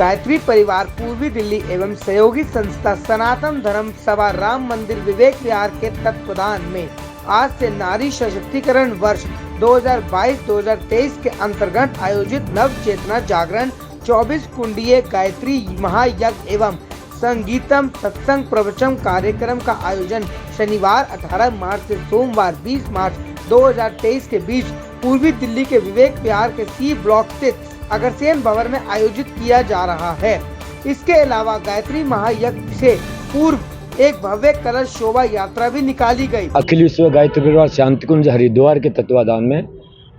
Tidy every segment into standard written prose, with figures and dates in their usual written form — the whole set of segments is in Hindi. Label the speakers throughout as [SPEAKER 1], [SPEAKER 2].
[SPEAKER 1] गायत्री परिवार पूर्वी दिल्ली एवं सहयोगी संस्था सनातन धर्म सभा राम मंदिर विवेक विहार के तत्वावधान में आज से नारी सशक्तिकरण वर्ष 2022-2023 के अंतर्गत आयोजित नव चेतना जागरण 24 कुंडीय गायत्री महायज्ञ एवं संगीतम सत्संग प्रवचन कार्यक्रम का आयोजन शनिवार 18 मार्च से सोमवार 20 मार्च 2023 के बीच पूर्वी दिल्ली के विवेक विहार के सी ब्लॉक स्थित अग्रसेन भवन में आयोजित किया जा रहा है। इसके अलावा गायत्री महायज्ञ से पूर्व एक भव्य कलश शोभा यात्रा भी निकाली गई।
[SPEAKER 2] अखिल विश्व गायत्री परिवार शांतिकुंज हरिद्वार के तत्वाधान में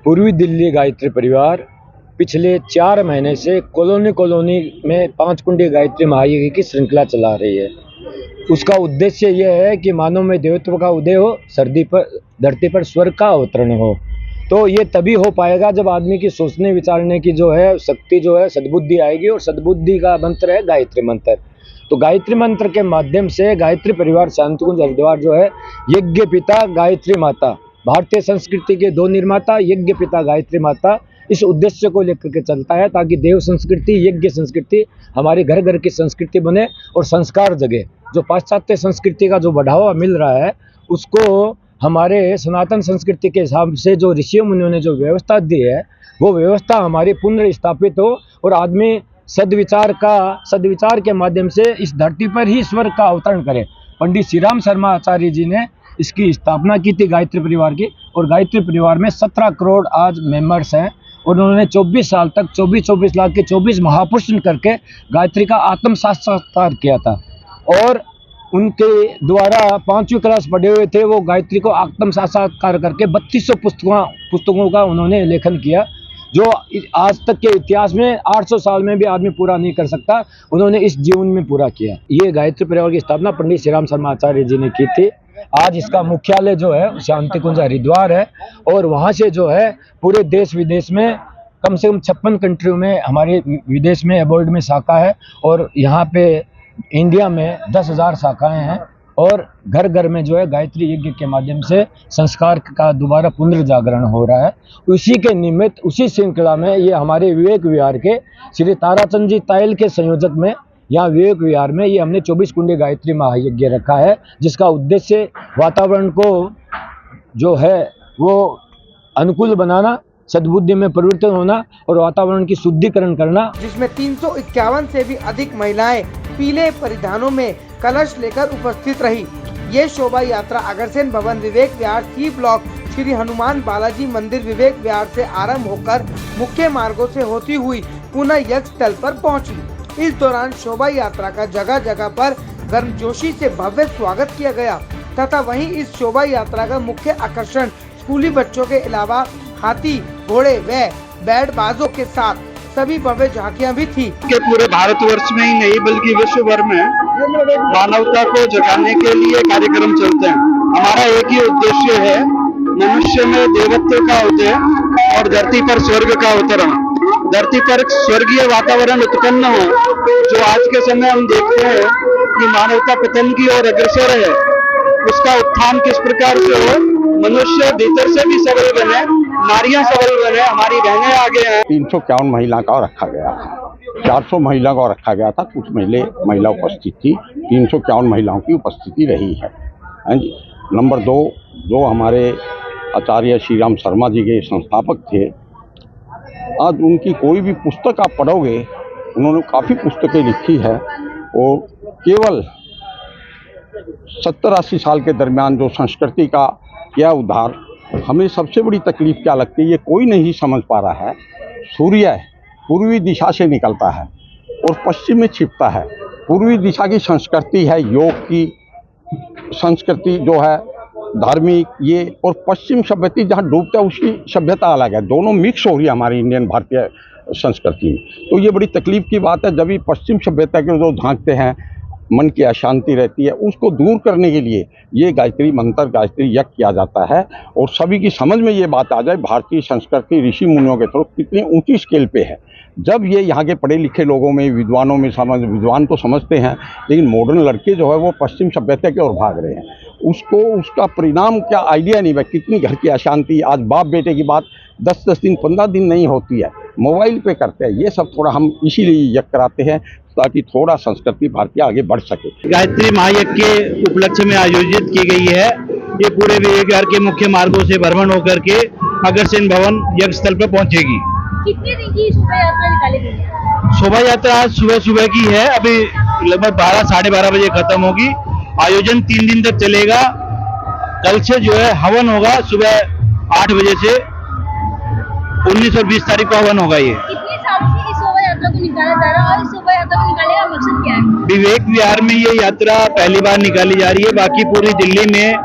[SPEAKER 2] पूर्वी दिल्ली गायत्री परिवार पिछले 4 महीने से कॉलोनी में 5 कुंडी गायत्री महायज्ञ की श्रृंखला चला रही है। उसका उद्देश्य यह है कि मानव में देवत्व का उदय हो, धरती पर स्वर्ग का अवतरण हो। तो ये तभी हो पाएगा जब आदमी की सोचने विचारने की जो है शक्ति जो है सद्बुद्धि आएगी, और सद्बुद्धि का मंत्र है गायत्री मंत्र। तो गायत्री मंत्र के माध्यम से गायत्री परिवार शांतिकुंज हरिद्वार जो है यज्ञ पिता गायत्री माता, भारतीय संस्कृति के 2 निर्माता यज्ञ पिता गायत्री माता, इस उद्देश्य को लेकर के चलता है ताकि देव संस्कृति यज्ञ संस्कृति हमारे घर घर की संस्कृति बने और संस्कार जगे। जो पाश्चात्य संस्कृति का जो बढ़ावा मिल रहा है उसको हमारे सनातन संस्कृति के हिसाब से जो ऋषियों मुनियों ने जो व्यवस्था दी है वो व्यवस्था हमारी पुनर्स्थापित हो और आदमी सद्विचार के माध्यम से इस धरती पर ही ईश्वर का अवतरण करे। पंडित श्री राम शर्मा आचार्य जी ने इसकी स्थापना की थी गायत्री परिवार की, और गायत्री परिवार में 17 करोड़ आज मेंबर्स हैं, और उन्होंने 24 साल तक 24 लाख के 24 महापुरुष करके गायत्री का आत्म साक्षात्कार किया था। और उनके द्वारा 5वीं क्लास पढ़े हुए थे वो गायत्री को आत्म साक्षात्कार करके 3200 पुस्तकों का उन्होंने लेखन किया, जो आज तक के इतिहास में 800 साल में भी आदमी पूरा नहीं कर सकता, उन्होंने इस जीवन में पूरा किया। ये गायत्री परिवार की स्थापना पंडित श्री राम शर्मा आचार्य जी ने की थी। आज इसका मुख्यालय जो है शांतिकुंज हरिद्वार है, और वहाँ से जो है पूरे देश विदेश में कम से कम 56 कंट्रियों में हमारे विदेश में अबॉर्ड में शाखा है, और यहाँ पे इंडिया में 10,000 शाखाएं हैं। और घर घर में जो है गायत्री यज्ञ के माध्यम से संस्कार का दोबारा पुनर्जागरण हो रहा है। उसी के निमित्त उसी श्रृंखला में ये हमारे विवेक विहार के श्री ताराचंद जी तायल के संयोजक में यहाँ विवेक विहार में ये हमने 24 कुंडी गायत्री महायज्ञ रखा है, जिसका उद्देश्य वातावरण को जो है वो अनुकूल बनाना, सद्बुद्धि में परिवर्तन होना और वातावरण की शुद्धिकरण करना।
[SPEAKER 1] जिसमें 351 से भी अधिक महिलाएं पीले परिधानों में कलश लेकर उपस्थित रही। ये शोभा यात्रा अग्रसेन भवन विवेक विहार सी ब्लॉक श्री हनुमान बालाजी मंदिर विवेक विहार से आरंभ होकर मुख्य मार्गों से होती हुई पुनः यज्ञ स्थल पर पहुंची। इस दौरान शोभा यात्रा का जगह जगह पर गर्मजोशी से भव्य स्वागत किया गया तथा वहीं इस शोभा यात्रा का मुख्य आकर्षण स्कूली बच्चों के अलावा हाथी, घोड़े व बैंडबाजों के साथ सभी भव्य झांकियां भी थी।
[SPEAKER 3] के पूरे भारतवर्ष में ही नहीं बल्कि विश्व भर में मानवता को जगाने के लिए कार्यक्रम चलते हैं। हमारा एक ही उद्देश्य है, मनुष्य में देवत्व का उदय और धरती पर स्वर्ग का अवतरण। धरती पर स्वर्गीय वातावरण उत्पन्न हो, जो आज के समय हम देखते हैं कि मानवता पतन की ओर अग्रसर है, उसका उत्थान किस प्रकार से हो, मनुष्य भीतर से भी सबल बने, नारियां सबल बने, हमारी बहनें आगे हैं।
[SPEAKER 4] 351 महिला का रखा गया था, 400 महिला का रखा गया था, कुछ महिला उपस्थित थी, 351 महिलाओं की उपस्थिति रही है। नंबर 2 जो हमारे आचार्य श्री राम शर्मा जी के संस्थापक थे, आज उनकी कोई भी पुस्तक आप पढ़ोगे, उन्होंने काफ़ी पुस्तकें लिखी है, और केवल 70-80 साल के दरमियान जो संस्कृति का क्या उद्धार, हमें सबसे बड़ी तकलीफ क्या लगती है, ये कोई नहीं समझ पा रहा है। सूर्य पूर्वी दिशा से निकलता है और पश्चिम में छिपता है। पूर्वी दिशा की संस्कृति है, योग की संस्कृति जो है धार्मिक, ये, और पश्चिम सभ्यता जहाँ डूबता है उसकी सभ्यता अलग है। दोनों मिक्स हो रही है हमारी इंडियन भारतीय संस्कृति में। तो ये बड़ी तकलीफ की बात है। जब भी पश्चिम सभ्यता के जो झांकते हैं, मन की अशांति रहती है, उसको दूर करने के लिए ये गायत्री मंत्र, गायत्री यज्ञ किया जाता है, और सभी की समझ में ये बात आ जाए भारतीय संस्कृति ऋषि मुनियों के थ्रू कितनी ऊंची स्केल पे है। जब ये यहाँ के पढ़े लिखे लोगों में, विद्वानों में विद्वान तो समझते हैं, लेकिन मॉडर्न लड़के जो है वो पश्चिम सभ्यता की ओर भाग रहे हैं। उसको उसका परिणाम क्या आइडिया नहीं है, कितनी घर की अशांति। आज बाप बेटे की बात 10-10 दिन 15 दिन नहीं होती है, मोबाइल पे करते हैं। ये सब थोड़ा हम इसीलिए यज्ञ कराते हैं ताकि थोड़ा संस्कृति भारतीय आगे बढ़ सके।
[SPEAKER 3] गायत्री महायज्ञ के उपलक्ष्य में आयोजित की गई है। ये पूरे विवेक विहार के मुख्य मार्गों से भ्रमण होकर के अग्रसेन भवन यज्ञ स्थल पर पहुंचेगी।
[SPEAKER 5] कितने दिन की शोभा यात्रा निकाली गई है?
[SPEAKER 3] शोभा यात्रा आज सुबह सुबह की है, अभी लगभग 12 साढ़े 12 बजे खत्म होगी। आयोजन 3 दिन तक चलेगा। कल से जो है हवन होगा, सुबह 8 बजे से 19 और 20 तारीख को हवन होगा। ये
[SPEAKER 5] कितने सालों से इस शोभा यात्रा को निकाला जा रहा है और इस शोभा यात्रा को निकालने का मकसद क्या है?
[SPEAKER 3] विवेक विहार में ये यात्रा पहली बार निकाली जा रही है। बाकी पूरी दिल्ली में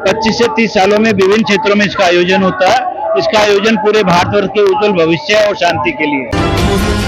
[SPEAKER 3] 25 से 30 सालों में विभिन्न क्षेत्रों में इसका आयोजन होता है। इसका आयोजन पूरे भारतवर्ष के उज्जवल भविष्य और शांति के लिए है।